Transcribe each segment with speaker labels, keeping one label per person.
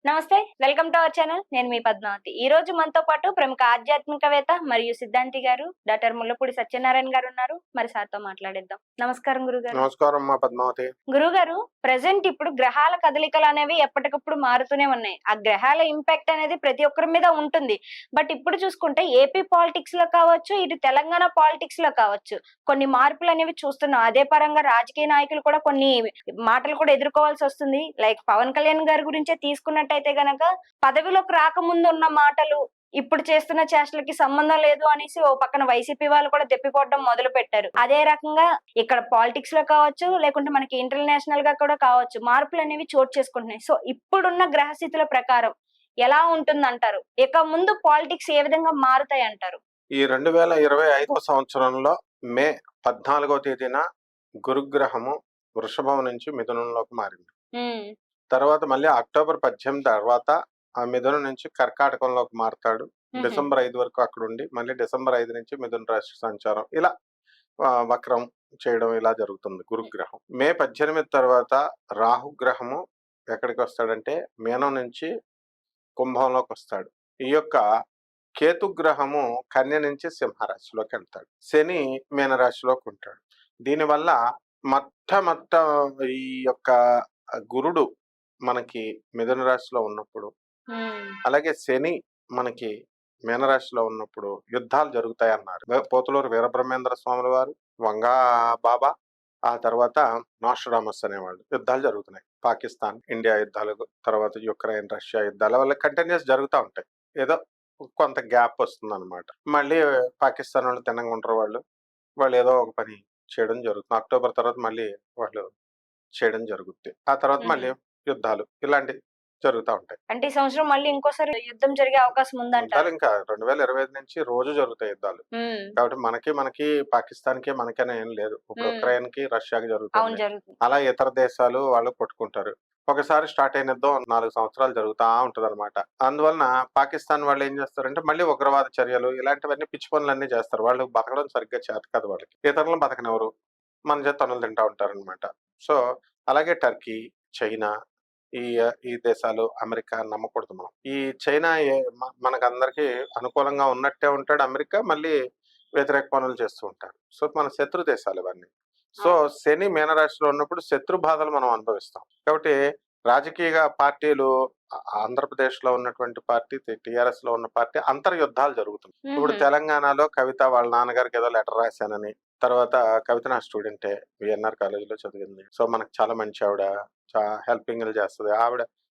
Speaker 1: నమస్తే. Welcome to our channel. నేను మీ పద్మావతి. ఈ రోజు మనతో పాటు ప్రముఖ ఆధ్యాత్మికవేత్త మరియు సిద్ధాంతి గారు డాక్టర్ ముల్లపూడి సత్యనారాయణ గారు ఉన్నారు. మరి సార్‌తో మాట్లాడేద్దాం. నమస్కారం గురుగారు.
Speaker 2: నమస్కారం అమ్మా పద్మావతి.
Speaker 1: గురుగారు, ప్రెజెంట్ ఇప్పుడు గ్రహాల కదలికలనేవి ఎప్పటికప్పుడు మారుతూనే ఉన్నాయి. ఆ గ్రహాల ఇంపాక్ట్ అనేది ప్రతి ఒక్కరి మీద ఉంటుంది. బట్ ఇప్పుడు చూసుకుంటే ఏపీ పాలిటిక్స్‌లో కావచ్చు, ఇటు తెలంగాణ పాలిటిక్స్‌లో కావచ్చు, కొన్ని మార్పులనేవి చూస్తున్నాం. అదే పరంగా రాజకీయ నాయకులు కూడా కొన్ని మాటలు కూడా ఎదుర్కోవాల్సొస్తుంది. లైక్ పవన్ కళ్యాణ్ గారి గురించే తీసుకున్నట్టయితే గనక పదవిలోకి రాకముందు ఉన్న మాటలు, ఇప్పుడు చేస్తున్న చేష్టలకి సంబంధం లేదు అనేసి ఓ పక్కన వైసీపీ వాళ్ళు కూడా దెప్పిపోవడం మొదలుపెట్టారు. అదే రకంగా ఇక్కడ పాలిటిక్స్ లో కావచ్చు, లేకుంటే మనకి ఇంటర్నేషనల్ గా కూడా కావచ్చు, మార్పులనేవి చోటు చేసుకుంటున్నాయి. సో ఇప్పుడున్న గ్రహస్థితుల ప్రకారం ఎలా ఉంటుందంటారు? ఇక ముందు పాలిటిక్స్ ఏ విధంగా మారుతాయి అంటారు?
Speaker 2: ఈ 2025వ సంవత్సరంలో మే 14వ తేదీన గురుగ్రహము వృషభం నుంచి మిథునంలోకి మారింది. తర్వాత మళ్ళీ అక్టోబర్ 18 తర్వాత ఆ మిథునం నుంచి కర్కాటకంలోకి మారుతాడు. డిసెంబర్ 5 వరకు అక్కడ ఉండి మళ్ళీ డిసెంబర్ 5 నుంచి మిథున రాశి సంచారం ఇలా వక్రం చేయడం ఇలా జరుగుతుంది గురుగ్రహం. మే 18 తర్వాత రాహుగ్రహము ఎక్కడికి వస్తాడంటే మీనం నుంచి కుంభంలోకి వస్తాడు. ఈ యొక్క కేతుగ్రహము కన్య నుంచి సింహరాశిలోకి వెళ్తాడు. శని మీనరాశిలోకి ఉంటాడు. దీనివల్ల మొట్ట ఈ యొక్క గురుడు మనకి మిథున రాశిలో ఉన్నప్పుడు, అలాగే శని మనకి మీనరాశిలో ఉన్నప్పుడు యుద్ధాలు జరుగుతాయి అన్నారు. పోతులూరు వీరబ్రహ్మేంద్ర స్వాముల వారు, వంగా బాబా, ఆ తర్వాత నాస్ట్రాడమస్ అనేవాళ్ళు. యుద్ధాలు జరుగుతున్నాయి. పాకిస్తాన్ ఇండియా యుద్ధాలు, తర్వాత యుక్రెయిన్ రష్యా యుద్ధాలు వల్ల కంటిన్యూస్ జరుగుతూ ఉంటాయి. ఏదో కొంత గ్యాప్ వస్తుంది అనమాట. మళ్ళీ పాకిస్తాన్ వాళ్ళు తినంగా ఉంటారు. వాళ్ళు ఏదో ఒక పని చేయడం జరుగుతుంది. అక్టోబర్ తర్వాత మళ్ళీ వాళ్ళు చేయడం జరుగుద్ది. ఆ తర్వాత మళ్ళీ యుద్ధాలు ఇలాంటివి జరుగుతూ ఉంటాయి.
Speaker 1: అంటే ఈ సంవత్సరం మళ్ళీ ఇంకోసారి యుద్ధం జరిగే అవకాశం ఉందంటారు?
Speaker 2: ఇంకా 2025 నుంచి రోజు జరుగుతాయి యుద్ధాలు. కాబట్టి మనకి పాకిస్తాన్ కి మనకనే ఏం లేదు. ఇప్పుడు ఉక్రెయిన్ కి రష్యాకి జరుగుతుంది. అలా ఇతర దేశాలు వాళ్ళు కొట్టుకుంటారు. ఒకసారి స్టార్ట్ అయిన యుద్ధం 4 సంవత్సరాలు జరుగుతా ఉంటది అనమాట. అందువలన పాకిస్తాన్ వాళ్ళు ఏం చేస్తారంటే మళ్ళీ ఉగ్రవాద చర్యలు ఇలాంటివన్నీ పిచ్చి పనులన్నీ చేస్తారు. వాళ్ళు బతకడం సరిగ్గా చేత కాదు వాళ్ళకి. ఇతరులను బతకనివ్వరు. మన చేత తనులు తింటా ఉంటారు అనమాట. సో అలాగే టర్కీ, చైనా, ఈ దేశాలు, అమెరికా నమ్మకూడదు మనం. ఈ చైనా మనకందరికి అనుకూలంగా ఉన్నట్టే ఉంటాడు. అమెరికా మళ్ళీ వ్యతిరేక పనులు చేస్తూ ఉంటారు. సో మన శత్రు దేశాలు ఇవన్నీ. సో శని మీనరాశిలో ఉన్నప్పుడు శత్రు బాధలు మనం అనుభవిస్తాం. కాబట్టి రాజకీయ పార్టీలు ఆంధ్రప్రదేశ్ లో ఉన్నటువంటి పార్టీ, టిఆర్ఎస్ లో ఉన్న పార్టీ అంతర్యుద్ధాలు జరుగుతుంది. ఇప్పుడు తెలంగాణలో కవిత వాళ్ళ నాన్నగారికి ఏదో లెటర్ రాశానని, తర్వాత కవిత నా స్టూడెంటే, విఎన్ఆర్ కాలేజీలో చదివింది. సో మనకు చాలా మంచి ఆవిడ, హెల్పింగ్ చేస్తుంది.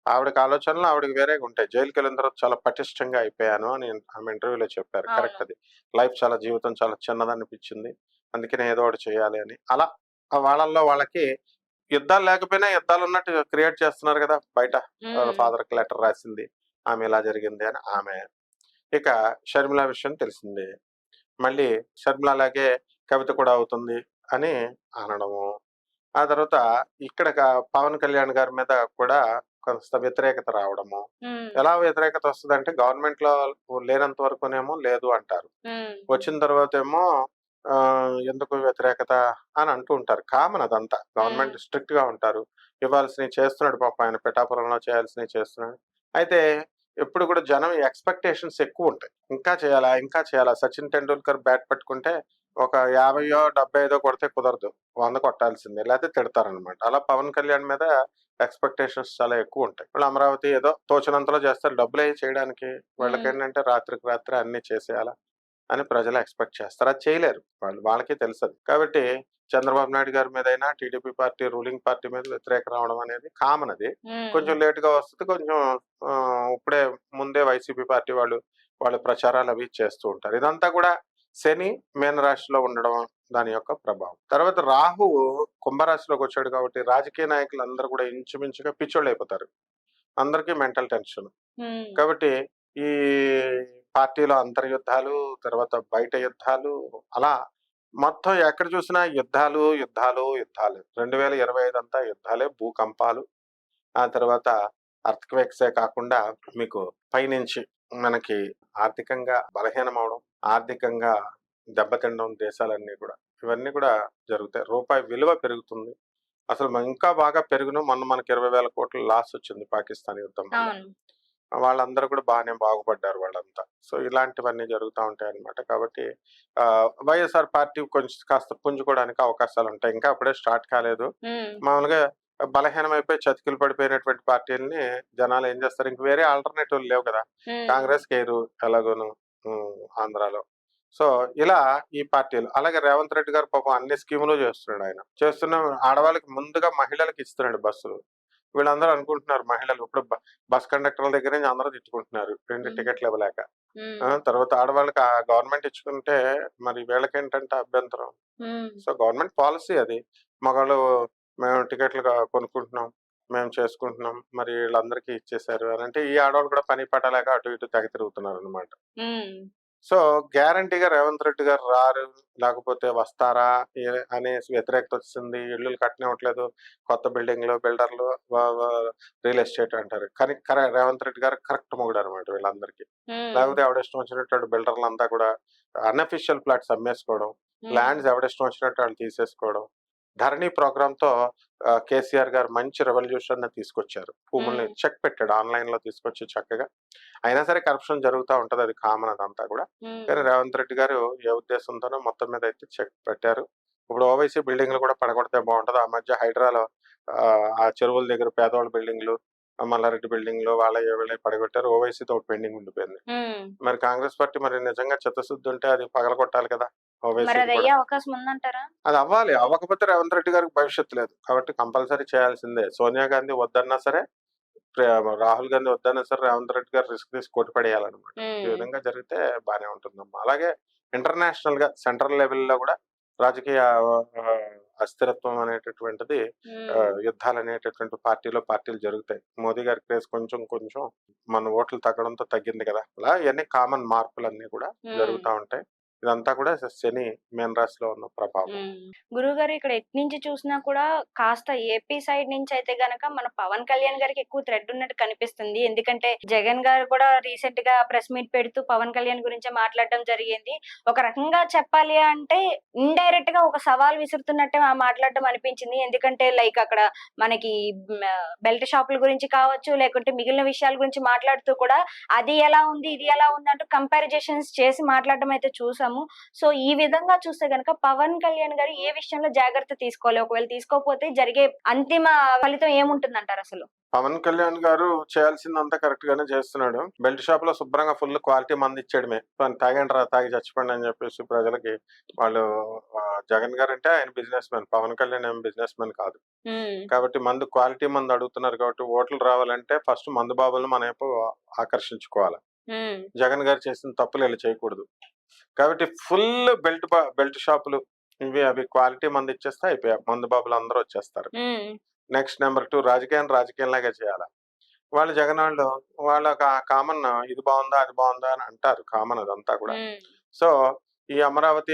Speaker 2: ఆవిడకి ఆలోచనలు ఆవిడకి వేరేగా ఉంటాయి. జైలుకి వెళ్ళిన తర్వాత చాలా పటిష్టంగా అయిపోయాను అని ఆమె ఇంటర్వ్యూలో చెప్పారు. కరెక్ట్. అది లైఫ్ జీవితం చాలా చిన్నదనిపించింది, అందుకనే ఏదో ఒకటి చేయాలి అని. అలా వాళ్ళల్లో వాళ్ళకి యుద్ధాలు లేకపోయినా యుద్ధాలు ఉన్నట్టు క్రియేట్ చేస్తున్నారు కదా బయట. ఫాదర్ కి లెటర్ రాసింది, ఆమె ఇలా జరిగింది అని ఆమె. ఇక షర్మిల విషయం తెలిసింది. మళ్ళీ షర్మిల లాగే కవిత కూడా అవుతుంది అని అనడము. ఆ తర్వాత ఇక్కడ పవన్ కళ్యాణ్ గారి మీద కూడా కొంత వ్యతిరేకత రావడము. ఎలా వ్యతిరేకత వస్తుంది అంటే గవర్నమెంట్ లో లేనంత వరకునేమో లేదు అంటారు, వచ్చిన తర్వాత ఏమో ఎందుకు వ్యతిరేకత అని అంటూ ఉంటారు. కామన్ అదంతా. గవర్నమెంట్ స్ట్రిక్ట్ గా ఉంటారు. ఇవ్వాల్సినవి చేస్తున్నాడు పాప ఆయన, పిఠాపురంలో చేయాల్సినవి చేస్తున్నాడు. అయితే ఎప్పుడు కూడా జనం ఎక్స్పెక్టేషన్స్ ఎక్కువ ఉంటాయి. ఇంకా చేయాలా. సచిన్ టెండూల్కర్ బ్యాట్ పట్టుకుంటే ఒక 50 75 కొడితే కుదరదు, 100 కొట్టాల్సిందే, లేకపోతే తిడతారనమాట. అలా పవన్ కళ్యాణ్ మీద ఎక్స్పెక్టేషన్స్ చాలా ఎక్కువ ఉంటాయి. వాళ్ళు అమరావతి ఏదో తోచినంతలో చేస్తారు. డబ్బులు అయ్యి చేయడానికి వాళ్ళకి ఏంటంటే రాత్రికి రాత్రి అన్ని చేసేయాలా అని ప్రజలు ఎక్స్పెక్ట్ చేస్తారు. అది చేయలేరు. వాళ్ళకి తెలుసు. కాబట్టి చంద్రబాబు నాయుడు గారి మీద అయినా టీడీపీ పార్టీ రూలింగ్ పార్టీ మీద వ్యతిరేక రావడం అనేది కామన్. అది కొంచెం లేట్ గా వస్తుంది. కొంచెం ఇప్పుడే ముందే వైసీపీ పార్టీ వాళ్ళు ప్రచారాలు అవి చేస్తూ ఉంటారు. ఇదంతా కూడా శని మీనరాశిలో ఉండడం దాని యొక్క ప్రభావం. తర్వాత రాహు కుంభరాశిలోకి వచ్చాడు కాబట్టి రాజకీయ నాయకులు అందరూ కూడా ఇంచుమించుగా పిచ్చోళ్ళు అయిపోతారు. అందరికీ మెంటల్ టెన్షన్. కాబట్టి ఈ పార్టీలో అంతర్యుద్ధాలు, తర్వాత బయట యుద్ధాలు, అలా మొత్తం ఎక్కడ చూసినా యుద్ధాలు 2025 అంతా యుద్ధాలే, భూకంపాలు, ఆ తర్వాత అర్త్క్వేక్సే కాకుండా మీకు పైనుంచి మనకి ఆర్థికంగా బలహీనం అవడం, ఆర్థికంగా దెబ్బతినడం దేశాలన్నీ కూడా, ఇవన్నీ కూడా జరుగుతాయి. రూపాయి విలువ పెరుగుతుంది. అసలు ఇంకా బాగా పెరుగును. మొన్న మనకి 20,000 కోట్ల లాస్ వచ్చింది పాకిస్తాన్ యుద్ధం వల్ల.
Speaker 1: అవును.
Speaker 2: వాళ్ళందరూ కూడా బాగానే బాగుపడ్డారు వాళ్ళంతా. సో, ఇలాంటివన్నీ జరుగుతా ఉంటాయన్నమాట. కాబట్టి వైఎస్ఆర్ పార్టీ కొంచెం కాస్త పుంజుకోవడానికి అవకాశాలుంటాయి. ఇంకా అప్పుడే స్టార్ట్ కాలేదు.
Speaker 1: హ్మ్.
Speaker 2: మామూలుగా బలహీనమైపోయి చతికిల పడిపోయినటువంటి పార్టీలని జనాలు ఏం చేస్తారు, ఇంక వేరే ఆల్టర్‌నేటివ్‌లు లేవు కదా!
Speaker 1: హ్మ్.
Speaker 2: కాంగ్రెస్‌కెయరు ఎలాగోను ఆంధ్రాలో. సో, ఇలా ఈ పార్టీలు. అలాగే రేవంత్ రెడ్డి గారు పాపం అన్ని స్కీములు చేస్తున్నాడాయన. ఆడవాళ్ళకి ముందుగా మహిళలకి ఇస్తున్నాడు బస్సులు. వీళ్ళందరూ అనుకుంటున్నారు మహిళలు ఇప్పుడు బస్ కండక్టర్ల దగ్గర నుంచి అందరూ తిట్టుకుంటున్నారు. 2
Speaker 1: హ్మ్.
Speaker 2: టికెట్లు ఇవ్వలేక.
Speaker 1: హ్మ్.
Speaker 2: తర్వాత ఆడవాళ్ళకి గవర్నమెంట్ ఇచ్చుకుంటే మరి వీళ్ళకేంటంటే అభ్యంతరం.
Speaker 1: హ్మ్.
Speaker 2: సో, గవర్నమెంట్ పాలిసీ అది. మగాళ్ళు మేము టికెట్లు కొనుక్కుంటున్నాం. మేము చేసుకుంటున్నాం. మరి వీళ్ళందరికీ ఇచ్చేసారు అనంటే ఈ ఆడవాళ్ళు కూడా పని పాట లేక అటు ఇటు తెగ తిరుగుతున్నారనమాట.
Speaker 1: హ్మ్.
Speaker 2: సో, గ్యారంటీగా రేవంత్ రెడ్డి గారు రారు, లేకపోతే వస్తారా అనేసి వ్యతిరేకత వచ్చింది. ఇల్లులు కట్టనివ్వట్లేదు. కొత్త బిల్డింగ్‌లు, బిల్డర్లు వ వ రియల్ ఎస్టేట్ అంటారు. కానీ రేవంత్ రెడ్డి గారు కరెక్ట్ మొగుడనమాట వీళ్ళందరికీ.
Speaker 1: హ్మ్.
Speaker 2: లేకపోతే ఎవడిష్టం వచ్చినట్టు ఆడు బిల్డర్లంతా కూడా అన్‌అఫిషియల్ ఫ్లాట్స్ అమ్మేసుకోవడం.
Speaker 1: హ్మ్.
Speaker 2: ల్యాండ్స్ ఎవడిష్టం వచ్చినట్టు ఆళ్ళు తీసేసుకోవడం. ధరణి ప్రోగ్రామ్‌తో కేసీఆర్ గారు మంచి రెవల్యూషన్‌ని తీసుకొచ్చారు. భూముల్ని
Speaker 1: హ్మ్.
Speaker 2: చెక్ పెట్టాడు. ఆన్‌లైన్‌లో తీసుకొచ్చి చక్కగా. అయినా సరే కరప్షన్ జరుగుతా ఉంటది. అది కామన్ అదంతా కూడా. కానీ
Speaker 1: హ్మ్.
Speaker 2: రేవంత్ రెడ్డి గారు ఏ ఉద్దేశంతోనో మొత్తం మీద అయితే చెక్ పెట్టారు. ఇప్పుడు ఓవైసీ బిల్డింగ్‌లు కూడా పడగొడితే బావుంటది. ఆ మధ్య హైడ్రాలో ఆ చెరువుల దగ్గర పేదోళ్ళ బిల్డింగ్‌లు, మల్లారెడ్డి బిల్డింగ్‌లు వాళ్ళయి వీళ్ళయి పడగొట్టారు. ఓవైసీతో ఒకటి పెండింగ్ ఉండిపోయింది.
Speaker 1: హ్మ్.
Speaker 2: మరి కాంగ్రెస్ పార్టీ మరి నిజంగా చిత్తశుద్ధి ఉంటే అది పగలగొట్టాలి కదా!
Speaker 1: మరి
Speaker 2: ఓవైసీది
Speaker 1: అది
Speaker 2: కూడా.
Speaker 1: అయ్యే అవకాశం ఉందంటారా?
Speaker 2: అది అవ్వాలి. అవ్వకపోతే రేవంత్ రెడ్డి గారికి భవిష్యత్తు లేదు. కాబట్టి కంపల్సరీ చేయాల్సిందే. సోనియా గాంధీ వద్దన్నా సరే, ప్ర రాహుల్ గాంధీ వద్దన్నా సరే రేవంత్ రెడ్డి గారు రిస్క్ తీసి కొట్టిపడేయాలనమాట. ఈ
Speaker 1: హ్మ్.
Speaker 2: విధంగా జరిగితే బానే ఉంటుందమ్మా. అలాగే ఇంటర్నేషనల్‌గా సెంట్రల్ లెవెల్‌లో గూడా రాజకీయ అస్థిరత్వం అనేటటువంటిది
Speaker 1: హ్మ్.
Speaker 2: యుద్ధాలనేటటువంటి పార్టీలు జరుగుతాయి. మోదీ గారి క్రేజ్ కొంచెం కొంచెం మన ఓట్లు తగ్గడంతో తగ్గింది కదా! అలా ఇయన్నీ కామన్ మార్పులన్నీ కూడా
Speaker 1: హ్మ్.
Speaker 2: జరుగుతా ఉంటాయి. ఇదంతా కూడా శని మీన రాశిలో ఉన్న ప్రభావం.
Speaker 1: హ్మ్. గురువుగారు ఇక్కడ ఎట్నుంచి చూసినా కూడా కాస్త ఏపీ సైడ్ నుంచి అయితే గనక మన పవన్ కళ్యాణ్ గారికి ఎక్కువ థ్రెడ్ ఉన్నట్టు కనిపిస్తుంది. ఎందుకంటే జగన్ గారు కూడా రీసెంట్‌గా ప్రెస్ మీట్ పెడుతూ పవన్ కళ్యాణ్ గురించే మాట్లాడడం జరిగింది. ఒక రకంగా చెప్పాలి అంటే ఇండైరెక్ట్‌గా ఒక సవాల్ విసురుతున్నట్టే మాట్లాడడం అనిపించింది. ఎందుకంటే లైక్ అక్కడ మనకి బెల్ట్ షాపుల గురించి కావచ్చు, లేకుంటే మిగిలిన విషయాల గురించి మాట్లాడుతూ కూడా అది ఎలా ఉంది, ఇది ఎలా ఉంది అంటూ కంపారిజేషన్స్ చేసి మాట్లాడడం అయితే చూసాము. సో, ఈ విధంగా చూస్తే గనక పవన్ కళ్యాణ్ గారు ఏ విషయంలో జాగ్రత్త తీసుకోవాలి? ఒకవేళ తీసుకోకపోతే జరిగే అంతిమ ఫలితం ఏముంటుందంటారసలు?
Speaker 2: పవన్ కళ్యాణ్ గారు చేయాల్సిందంతా కరెక్ట్ గానే చేస్తున్నాడు. బెల్ట్ షాప్‌లో శుభ్రంగా ఫుల్ క్వాలిటీ మందిచ్చేయడమే. తాగండ్రా తాగి చచ్చిపోండి అని చెప్పేసి ప్రజలకి వాళ్ళు జగన్ గారంటే ఆయన బిజినెస్ మ్యాన్. పవన్ కళ్యాణ్ ఏమి బిజినెస్ మ్యాన్ కాదు.
Speaker 1: హ్మ్.
Speaker 2: కాబట్టి క్వాలిటీ మందు అడుగుతున్నారు కాబట్టి ఓట్లు రావాలంటే ఫస్ట్ మందు బాబులను మన వైపు ఆకర్షించుకోవాలి.
Speaker 1: హ్మ్.
Speaker 2: జగన్ గారు చేసిన తప్పులు ఈళ్ళు చేయకూడదు. కాబట్టి ఫుల్ బెల్ట్ షాపులు ఇవి అవి క్వాలిటీ మందు ఇచ్చేస్తే అయిపోయాయి. మందు బాబులందరూ వచ్చేస్తారు.
Speaker 1: హ్మ్.
Speaker 2: నెక్స్ట్ నంబర్ 2 రాజకీయాన్ని రాజకీయంలాగే చేయాల. వాళ్ళు జగనోళ్ళు వాళ్ళొక కామన్ ఇది బావుందా? అది బావుందా? అని అంటారు. కామన్ అదంతా కూడా.
Speaker 1: హ్మ్.
Speaker 2: సో, ఈ అమరావతి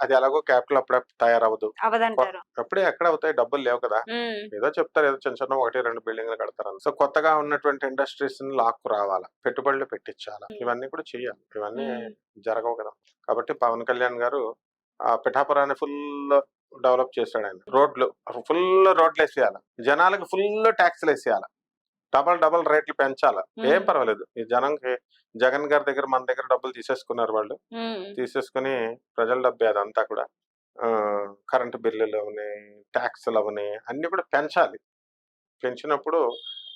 Speaker 2: అది ఎలాగో క్యాపిటల్ అప్పుడే తయారవ్వదు. కొ
Speaker 1: అవ్వదంటారు.
Speaker 2: అప్పుడే ఎక్కడ అవుతాయి? డబ్బులు లేవు కదా!
Speaker 1: హ్మ్.
Speaker 2: ఏదో చెప్తారు. ఏదో చిన్న చిన్న 1, 2 బిల్డింగ్‌లు కడతారని. సో, కొత్తగా ఉన్నటువంటి ఇండస్ట్రీస్‌ని లాక్కు రావాల. పెట్టుబడులు పెట్టించాల.
Speaker 1: హ్మ్.
Speaker 2: ఇవన్నీ కూడా చెయ్యాలి. ఇవన్నీ
Speaker 1: హ్మ్.
Speaker 2: జరగవు కదా! కాబట్టి పవన్ కళ్యాణ్ గారు పిఠాపురాన్ని ఫుల్ డెవలప్ చేశాడాయన. ఫుల్ రోడ్లేసేయాల. జనాలకి ఫుల్ టాక్స్‌లేసేయాల. డబుల్ రేట్లు పెంచాల. ఏం
Speaker 1: హ్మ్.
Speaker 2: పర్వాలేదు. ఈ జగన్ గారి దగ్గర మన దగ్గర డబ్బులు తీసేసుకున్నారు వాళ్ళు.
Speaker 1: హ్మ్.
Speaker 2: తీసేసుకొని ప్రజల డబ్బే అదంతా కూడా. కరెంట్ బిల్లులవని, టాక్సులవని అన్నీ కూడా పెంచాలి. పెంచినప్పుడు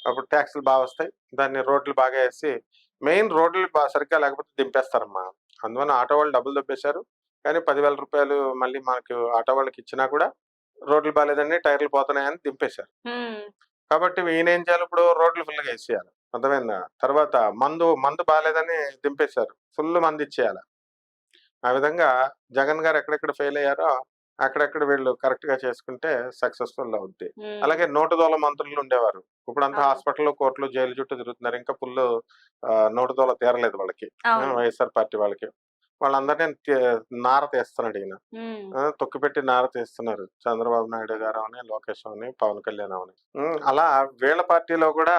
Speaker 2: అప్పుడు టాక్సులు వస్తాయి. దాన్ని రోడ్లు బాగా ఏసి మెయిన్ రోడ్లు సరిగ్గా లేకపోతే దింపేస్తారమ్మా. అందువల్ల ఆటో వాళ్ళు డబ్బులు దొబ్బేశారు. కానీ రూ. 10,000 మళ్ళీ మనకు ఆటో వాళ్ళకిచ్చినా కూడా రోడ్లు బాలేదండి, టైర్‌లు పోతున్నాయని దింపేశారు.
Speaker 1: హ్మ్.
Speaker 2: కాబట్టి ఈయనేం చేయాలి ఇప్పుడు రోడ్లు ఫుల్‌గా ఏసేయాలి. అర్థమైందా? తర్వాత మందు బాలేదని దింపేశారు. ఫుల్ మందిచ్చేయాల. ఆ విధంగా జగన్ గారు ఎక్కడెక్కడ ఫెయిల్ అయ్యారో అక్కడక్కడ వీళ్ళు కరెక్ట్‌గా చేసుకుంటే సక్సెస్‌ఫుల్ అవుద్ది.
Speaker 1: హ్మ్.
Speaker 2: అలాగే నోటుదోల మంత్రులు ఉండేవారు. ఇప్పుడంతా
Speaker 1: అవును.
Speaker 2: హాస్పిటల్‌లు, కోర్టులు, జైలు చుట్టూ తిరుగుతున్నారు. ఇంకా నోటుదోల తీరలేదు వాళ్ళకి.
Speaker 1: అవును.
Speaker 2: వైఎస్ఆర్ పార్టీ వాళ్ళకి. వాళ్ళందరిని నార తీస్తున్నాడు ఈయన.
Speaker 1: హ్మ్.
Speaker 2: తొక్కిపెట్టి నార తీస్తున్నారు. చంద్రబాబు నాయుడు గారు అవని, లోకేష్ అవని, పవన్ కళ్యాణ్ అవని. అలా వీళ్ళ పార్టీలో కూడా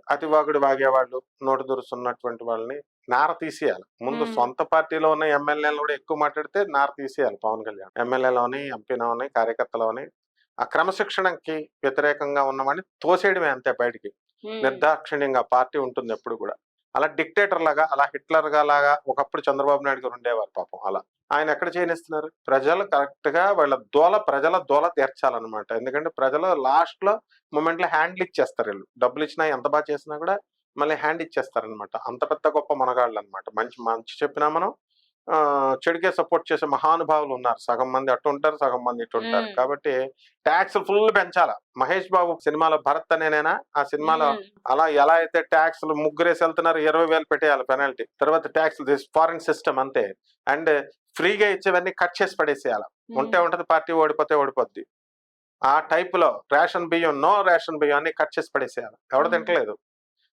Speaker 2: అతివాగుడు వాగేవాళ్ళు, నోటు దురుసున్నటువంటి వాళ్ళని నార తీసేయాలి. ముందు
Speaker 1: హ్మ్.
Speaker 2: సొంత పార్టీలో ఉన్న ఎమ్మెల్యేలు కూడా ఎక్కువ మాట్లాడితే నార తీసేయాలి పవన్ కళ్యాణ్. ఎమ్మెల్యేలని, ఎంపీలవని, కార్యకర్తలవని ఆ క్రమశిక్షణకి వ్యతిరేకంగా ఉన్నవాడిని తోసేయడమే అంతే బయటికి. నిర్దాక్షిణ్యంగా పార్టీ ఉంటుంది ఎప్పుడు కూడా. అలా డిక్టేటర్ లాగా, అలా హిట్లర్ లాగా ఒకప్పుడు చంద్రబాబు నాయుడు గారు ఉండేవారు పాపం అలా. ఆయన ఎక్కడ చేయనిస్తున్నారు? ప్రజలు కరెక్ట్ గా ప్రజల దోల తీర్చాలన్నమాట. ఎందుకంటే ప్రజలు లాస్ట్ లో మూమెంట్ లో హ్యాండ్లు ఇచ్చేస్తారు వీళ్ళు. డబ్బులు ఇచ్చినా ఎంత బాగా చేసినా కూడా మళ్ళీ హ్యాండ్ ఇచ్చేస్తారనమాట. అంత పెద్ద గొప్ప మనగాళ్ళు అనమాట. మంచి మంచి చెప్పినా మనం చెడుకే సపోర్ట్ చేసే మహానుభావులు ఉన్నారు. సగం మంది అటు ఉంటారు, సగం మంది ఇటు ఉంటారు. కాబట్టి ట్యాక్స్ ఫుల్ పెంచాల. మహేష్ బాబు సినిమాలో భరత్ అనేనేనా ఆ సినిమాలో అలా ఎలా అయితే ట్యాక్స్ ముగ్గురేసి వెళ్తున్నారు 20,000 పెట్టేయాలి పెనాల్టీ. తర్వాత ట్యాక్స్ ఫారిన్ సిస్టమ్ అంతే. అండ్ ఫ్రీగా ఇచ్చేవన్నీ కట్ చేసి పడేసేయాలి. ఉంటే ఉంటది, పార్టీ ఓడిపోతే ఓడిపోద్ది. ఆ టైప్ లో రేషన్ బియ్యం, నో రేషన్ బియ్యం అన్ని కట్ చేసి పడేసేయాలి. ఎవడు తింటలేదు.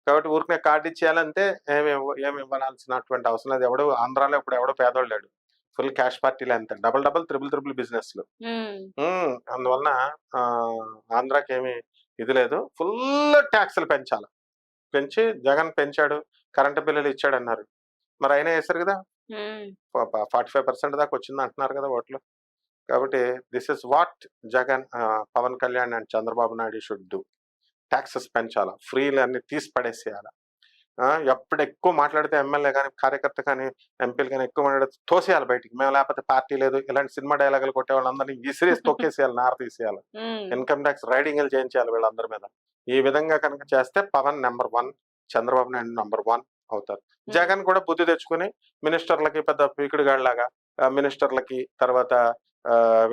Speaker 2: కాబట్టి ఊరికే కార్డు ఇచ్చేయాలంటే ఏమి ఇవ్వాల్సినటువంటి అవసరం లేదు. ఎవడు ఆంధ్రాలో ఇప్పుడు ఎవడో పేదోడు లేడు. ఫుల్ క్యాష్ పార్టీలే అంతే. డబుల్ త్రిబుల్ బిజినెస్లు. అందువలన ఆంధ్రాకి ఏమి ఇది లేదు. ఫుల్ ట్యాక్సులు పెంచాలి. పెంచి జగన్ పెంచాడు, కరెంటు బిల్లులు ఇచ్చాడు అన్నారు. మరి అయినా వేశారు కదా, 45% దాకా వచ్చింది అంటున్నారు కదా ఓట్లు. కాబట్టి this is what Jagan, Pawan Kalyan and Chandrababu Naidu should do. Taxes పెంచాలా, ఫ్రీలు అన్ని తీసి పడేసేయాలి. ఎప్పుడు ఎక్కువ మాట్లాడితే ఎమ్మెల్యే కానీ, కార్యకర్త కానీ, ఎంపీలు కానీ ఎక్కువ మాట్లాడితే తోసేయాలి బయటికి. మేము లేకపోతే పార్టీ లేదు, ఇలాంటి సినిమా డైలాగులు కొట్టే వాళ్ళందరినీ విసిరేసి తొక్కేసేయాలి, నార తీసేయాలి. ఇన్కమ్ ట్యాక్స్ రైడింగ్లు చేయించాలి వీళ్ళందరి మీద. ఈ విధంగా కనుక చేస్తే పవన్ నెంబర్ 1, చంద్రబాబు నాయుడు నెంబర్ 1 అవుతారు. జగన్ కూడా బుద్ధి తెచ్చుకుని మినిస్టర్లకి పెద్ద పీకుడుగాడిలాగా మినిస్టర్లకి తర్వాత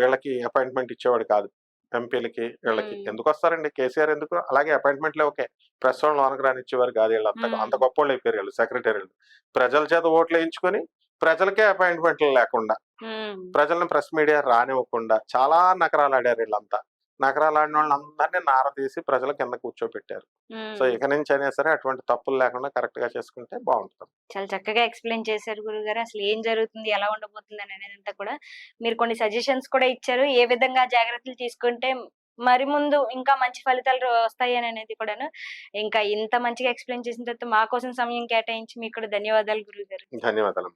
Speaker 2: వీళ్ళకి అపాయింట్మెంట్ ఇచ్చేవాడు కాదు. ఎంపీలకి వీళ్ళకి ఎందుకు వస్తారండి? కేసీఆర్ ఎందుకు? అలాగే అపాయింట్మెంట్లే ఓకే, ప్రెస్ వాళ్ళని లోనకు రానిచ్చేవారు కాదు. వీళ్ళు అంత గొప్ప వాళ్ళు అయిపోయారు వీళ్ళు. సెక్రటరీలు ప్రజల చేత ఓట్లు వేయించుకొని ప్రజలకే అపాయింట్మెంట్లు లేకుండా, ప్రజలను ప్రెస్ మీడియా రానివ్వకుండా చాలా నకరాలు ఆడారు వీళ్ళంతా. నకరాలు ఆడిన వాళ్ళందరినీ నార తీసి ప్రజల కింద కూర్చోబెట్టారు. సో ఇక నుంచి అయినా సరే అటువంటి తప్పులు లేకుండా కరెక్ట్ గా చేసుకుంటే బాగుంటుంది.
Speaker 1: చాలా చక్కగా ఎక్స్ప్లెయిన్ చేశారు గురుగారు. అసలు ఏం జరుగుతుంది, ఎలా ఉండబోతుంది అనేదంతా కూడా మీరు కొన్ని సజెషన్స్ కూడా ఇచ్చారు. ఏ విధంగా జాగ్రత్తలు తీసుకుంటే మరి ముందు ఇంకా మంచి ఫలితాలు వస్తాయి అని అనేది కూడాను. ఇంకా ఇంత మంచిగా ఎక్స్ప్లెయిన్ చేసిన తర్వాత మా కోసం సమయం కేటాయించి మీకు కూడా ధన్యవాదాలు గురుగారు.
Speaker 2: ధన్యవాదాలు.